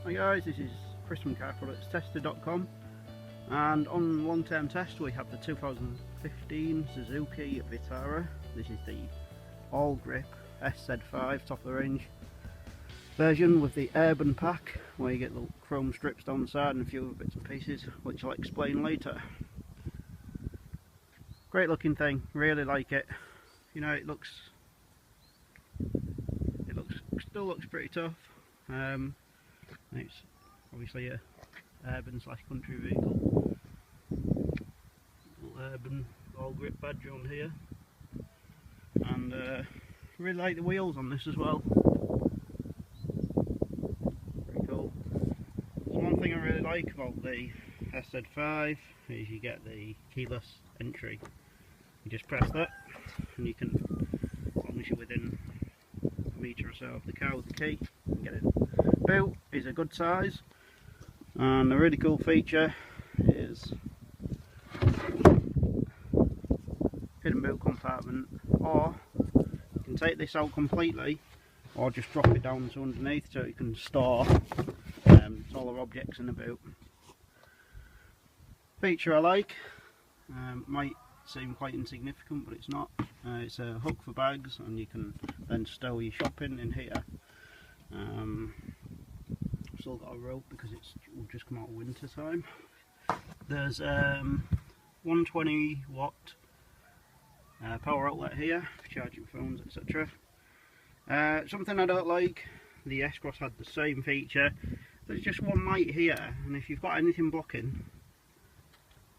Hi guys, this is Chris from carproductstester.com, and on long-term test we have the 2015 Suzuki Vitara. This is the ALLGRIP SZ5 top of the range version with the urban pack, where you get the chrome strips down the side and a few other bits and pieces which I'll explain later. Great looking thing, really like it. You know, it still looks pretty tough. It's obviously a urban / country vehicle. Little urban ALLGRIP badge on here, and really like the wheels on this as well. Pretty cool. So one thing I really like about the SZ5 is you get the keyless entry. You just press that, and you can, as long as you're within a metre or so of the car with the key, you can get it. Boot is a good size, and a really cool feature is hidden boot compartment, or you can take this out completely or just drop it down to underneath so you can store taller objects in the boot. Feature I like, might seem quite insignificant but it's not. It's a hook for bags, and you can then stow your shopping in here. Still got a rope because it's will just come out of winter time. There's 120 watt power outlet here for charging phones, etc. Something I don't like, the S-Cross had the same feature. There's just one light here, and if you've got anything blocking,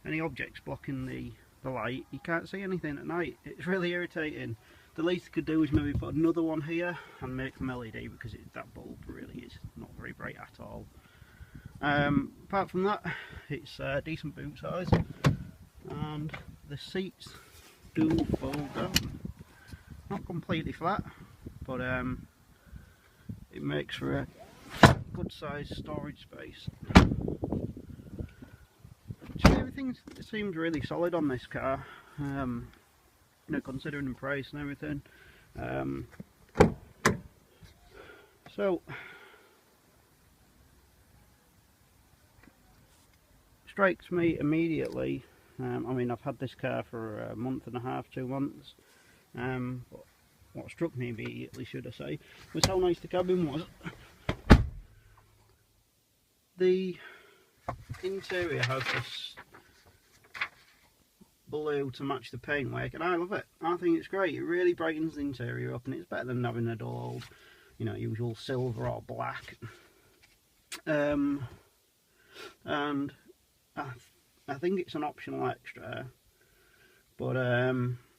any objects blocking the light, you can't see anything at night. It's really irritating. The least you could do is maybe put another one here and make them LED, because that bulb really is not very bright at all. Apart from that, it's a decent boot size, and the seats do fold down. Not completely flat, but it makes for a good sized storage space. So everything seems really solid on this car. You know, considering the price and everything. So strikes me immediately. I mean, I've had this car for a month and a half, 2 months. But what struck me immediately, should I say, was how nice the cabin was. The interior has this blue to match the paintwork, and I love it. I think it's great. It really brightens the interior up, and it's better than having a dull old, you know, usual silver or black. And I think it's an optional extra, but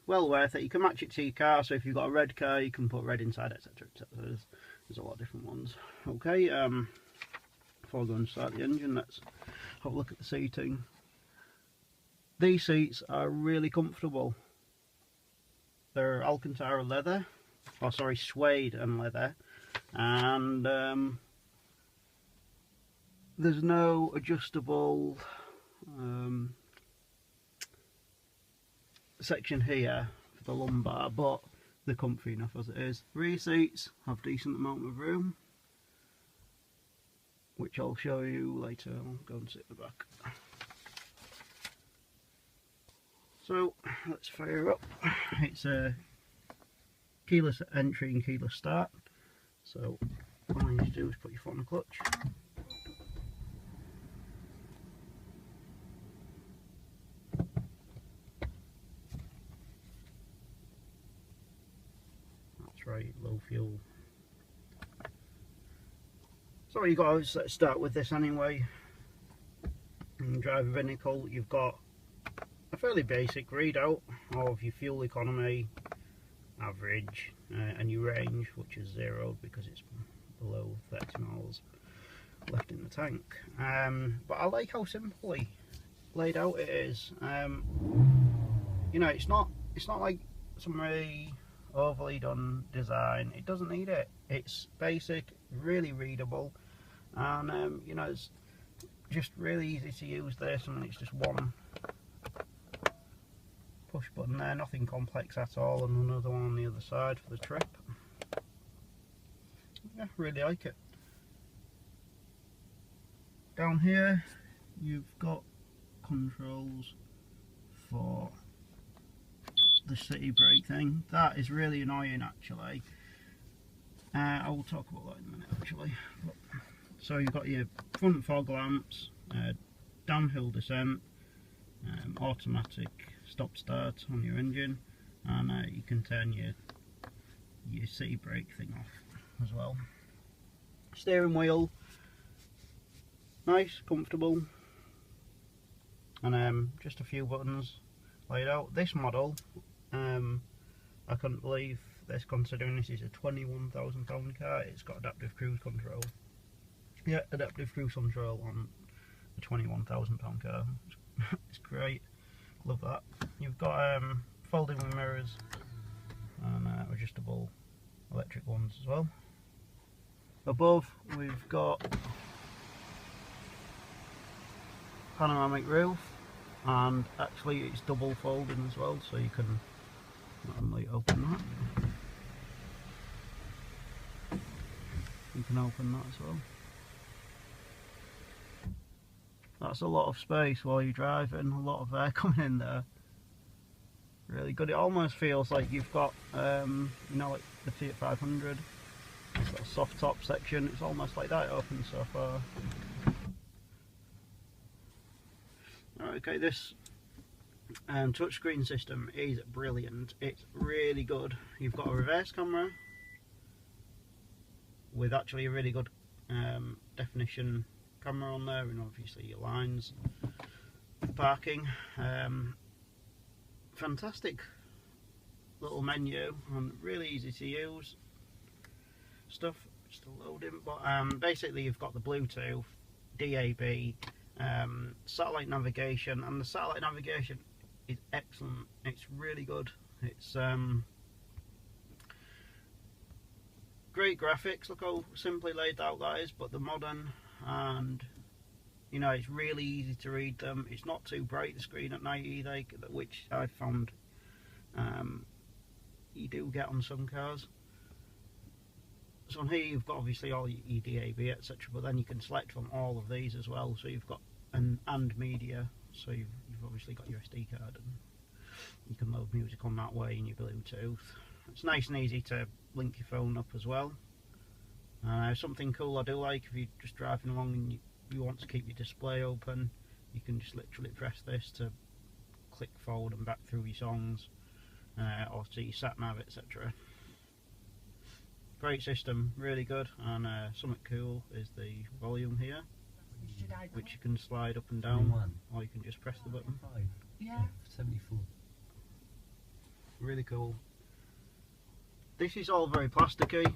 well worth it. You can match it to your car, so if you've got a red car you can put red inside, etc, etc. There's a lot of different ones. Okay, before I go and start the engine, let's have a look at the seating. These seats are really comfortable. They're Alcantara leather, or sorry, suede and leather, and there's no adjustable section here for the lumbar, but they're comfy enough as it is. Rear seats have decent amount of room, which I'll show you later. I'll go and sit at the back. So let's fire up. It's a keyless entry and keyless start. So all you need to do is put your foot on the clutch. That's right, low fuel. So you guys, let's start with this anyway. And drive a vehicle, you've got a fairly basic readout of your fuel economy, average, and your range, which is 0 because it's below 30 miles left in the tank. But I like how simply laid out it is. You know, it's not like some really overly done design. It doesn't need it. It's basic, really readable, and you know, it's just really easy to use this, and it's just one push button there, nothing complex at all, and another one on the other side for the trip. Yeah, really like it. Down here you've got controls for the city brake thing. That is really annoying actually. I will talk about that in a minute actually. So you've got your front fog lamps, downhill descent, automatic stop start on your engine, and you can turn your city brake thing off as well. Steering wheel, nice, comfortable, and just a few buttons laid out. This model, I couldn't believe this, considering this is a £21,000 car. It's got adaptive cruise control. Yeah, adaptive cruise control on a £21,000 car. It's great, love that. You've got folding mirrors and adjustable electric ones as well. Above we've got panoramic roof, and actually it's double folding as well, so you can not only open that, you can open that as well. That's a lot of space while you're driving, a lot of air coming in there. Really good. It almost feels like you've got, you know, like the Fiat 500, it's got a soft top section, it's almost like that. It opens so far. Okay, this touchscreen system is brilliant. It's really good. You've got a reverse camera with actually a really good definition camera on there, and obviously your lines, parking. Fantastic little menu and really easy to use. Stuff still loading, but basically you've got the Bluetooth, DAB, satellite navigation, and the satellite navigation is excellent. It's really good. It's great graphics. Look how simply laid out that is, but they're modern, and you know, it's really easy to read them. It's not too bright, the screen at night either, which I found you do get on some cars. So on here you've got obviously all your DAB etc, but then you can select from all of these as well. So you've got and media, so you've obviously got your SD card, and you can load music on that way in your Bluetooth. It's nice and easy to link your phone up as well. Something cool I do like, if you're just driving along and you want to keep your display open, you can just literally press this to click forward and back through your songs, or to your sat nav etc. Great system, really good. And something cool is the volume here, which you can slide up and down, or you can just press the button. Yeah. 74. Really cool. This is all very plasticky,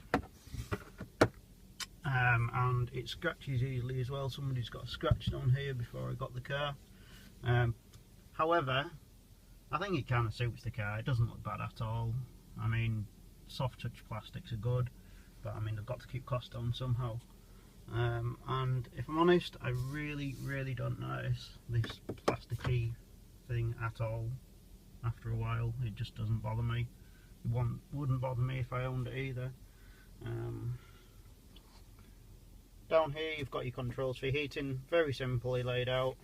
and it scratches easily as well. Somebody's got a scratch on here before I got the car. However, I think it kind of suits the car. It doesn't look bad at all. I mean, soft touch plastics are good, but I mean, they've got to keep cost down somehow. And if I'm honest, I really don't notice this plasticky thing at all. After a while, it just doesn't bother me. It wouldn't bother me if I owned it either. Down here you've got your controls for heating, very simply laid out.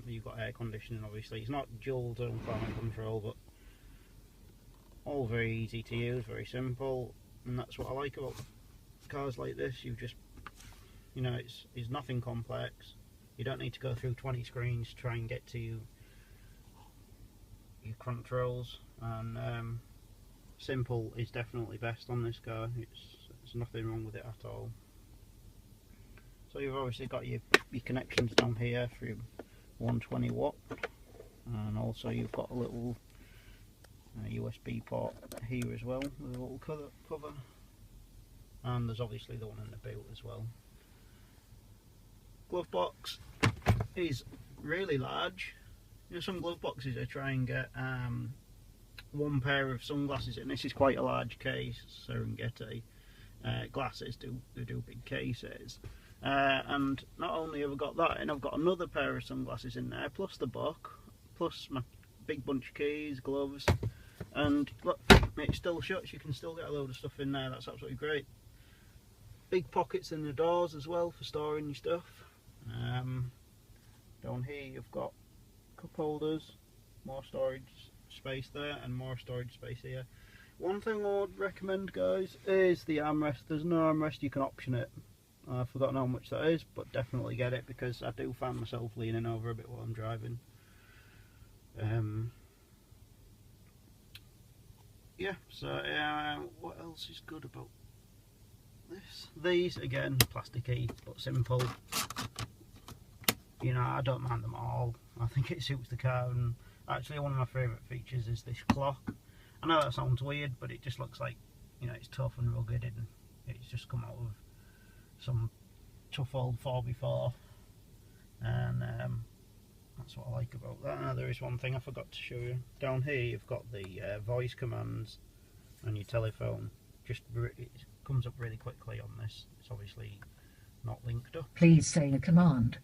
You've got air conditioning, obviously. It's not dual zone climate control, but all very easy to use, very simple, and that's what I like about cars like this. You just, you know, it's nothing complex. You don't need to go through 20 screens to try and get to your controls, and simple is definitely best on this car. There's nothing wrong with it at all. So you've obviously got your connections down here for your 120 watt, and also you've got a little USB port here as well with a little cover, and there's obviously the one in the boot as well. Glove box is really large. You know, some glove boxes I try and get one pair of sunglasses in. This is quite a large case. Serengeti glasses do big cases, and not only have I got that, and I've got another pair of sunglasses in there, plus the book, plus my big bunch of keys, gloves, and look, it still shuts. You can still get a load of stuff in there. That's absolutely great. Big pockets in the doors as well for storing your stuff. Down here you've got cup holders, more storage space there, and more storage space here. One thing I would recommend, guys, is the armrest. There's no armrest, you can option it. I've forgotten how much that is, but definitely get it, because I do find myself leaning over a bit while I'm driving. Yeah, so what else is good about this? These, again, plasticky but simple. You know, I don't mind them all. I think it suits the car, and actually one of my favourite features is this clock. I know that sounds weird, but it just looks like, you know, it's tough and rugged, and it's just come out of some tough old 4x4, and that's what I like about that. Now, there is one thing I forgot to show you. Down here you've got the voice commands on your telephone. It comes up really quickly on this. It's obviously not linked up. Please say a command.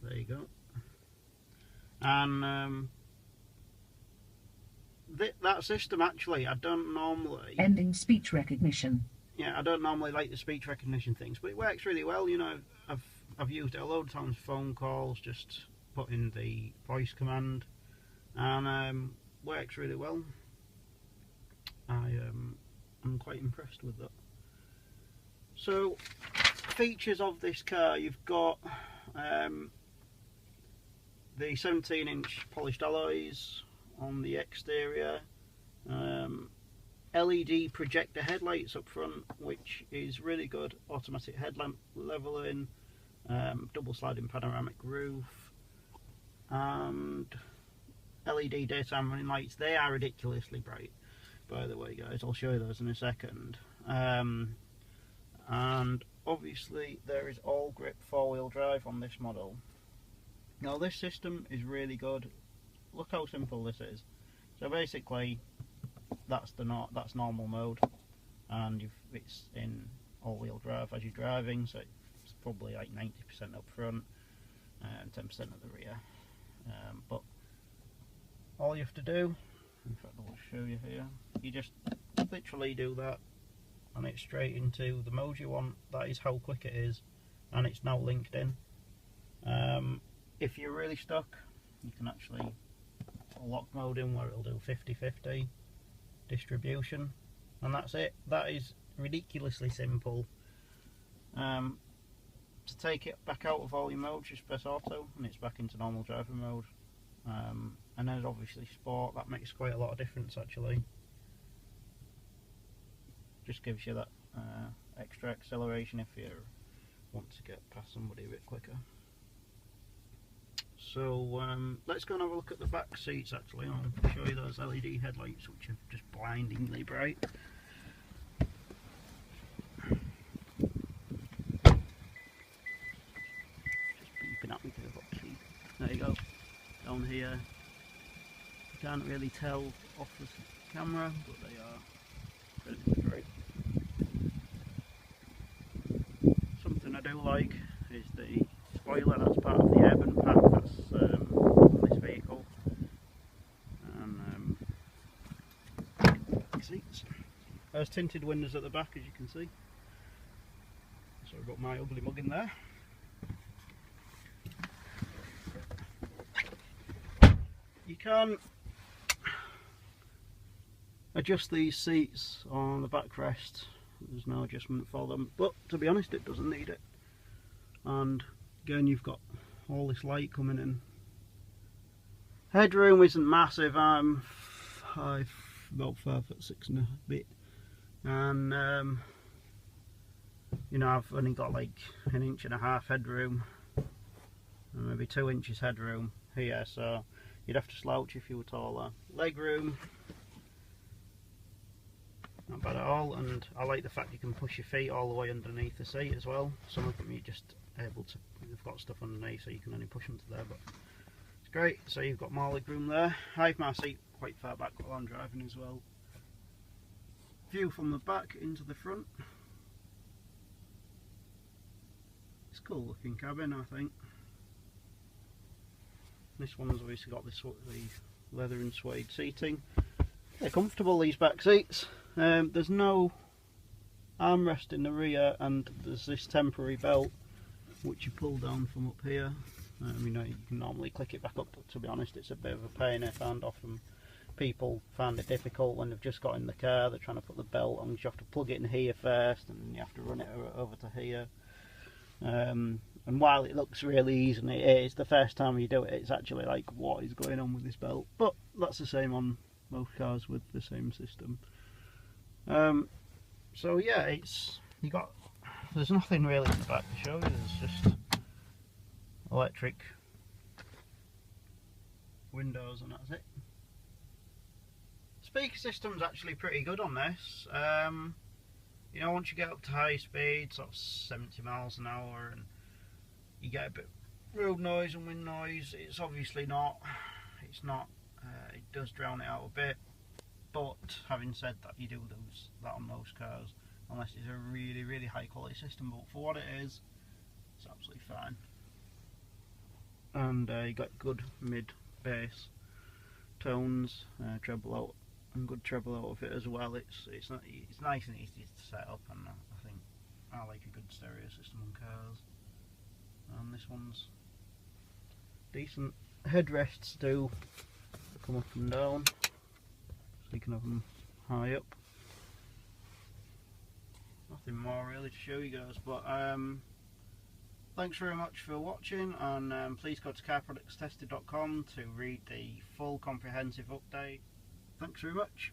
There you go. And that system, actually, I don't normally... Ending speech recognition. Yeah, I don't normally like the speech recognition things, but it works really well. You know, I've used it a load of times, phone calls, just put in the voice command, and works really well. I'm quite impressed with that. So, features of this car, you've got the 17-inch polished alloys on the exterior, LED projector headlights up front, which is really good, automatic headlamp leveling, double sliding panoramic roof, and LED daytime running lights. They are ridiculously bright, by the way, guys. I'll show you those in a second. And obviously there is ALLGRIP 4-wheel drive on this model. Now, this system is really good. Look how simple this is. So basically, that's normal mode, and it's in all-wheel drive as you're driving, so it's probably like 90% up front and 10% at the rear. But all you have to do, in fact I'll show you here, you just literally do that, and it's straight into the mode you want. That is how quick it is, and it's now linked in. If you're really stuck, you can actually lock mode in where it'll do 50-50 distribution, and that's it. That is ridiculously simple. To take it back out of all your modes, just press auto and it's back into normal driving mode. And then obviously sport, that makes quite a lot of difference actually. Just gives you that extra acceleration if you want to get past somebody a bit quicker. So let's go and have a look at the back seats actually. I'll show you those LED headlights, which are just blindingly bright. Just beeping at me for boxy. There you go. Down here, you can't really tell off the camera, but they are really bright. Something I do like is the spoiler. That's part of the air vent pack that's on this vehicle. And seats. There's tinted windows at the back, as you can see. So I've got my ugly mug in there. You can adjust these seats on the backrest. There's no adjustment for them, but to be honest, it doesn't need it. And again, you've got all this light coming in. Headroom isn't massive. I'm about 5'6" and a bit, and you know, I've only got like 1.5 inches headroom, and maybe 2 inches headroom here, so you'd have to slouch if you were taller. Legroom, not bad at all, and I like the fact you can push your feet all the way underneath the seat as well. Some of them you're just able to, they've got stuff underneath, so you can only push them to there, but it's great. So you've got more legroom there. I have my seat quite far back while I'm driving as well. View from the back into the front. It's a cool looking cabin, I think. This one's obviously got the leather and suede seating. They're comfortable, these back seats. There's no armrest in the rear, and there's this temporary belt which you pull down from up here. You know, you can normally click it back up, but to be honest it's a bit of a pain. I found often people find it difficult when they've just got in the car, they're trying to put the belt on, you have to plug it in here first and then you have to run it over to here. And while it looks really easy, and it is, the first time you do it, it's actually like, what is going on with this belt? But that's the same on most cars with the same system. So yeah, there's nothing really in the back to show you, there's just electric windows and that's it. Speaker system's actually pretty good on this. You know, once you get up to high speed, sort of 70 miles an hour, and you get a bit of road noise and wind noise, it does drown it out a bit, but having said that, you do lose that on most cars, unless it's a really, really high quality system, but for what it is, it's absolutely fine. And you got good mid bass tones, treble out, and good treble out of it as well. It's nice and easy to set up, and I think I like a good stereo system on cars. And this one's decent. Headrests do come up and down, so you can have them high up. Nothing more really to show you guys, but thanks very much for watching, and please go to carproductstested.com to read the full comprehensive update. Thanks very much.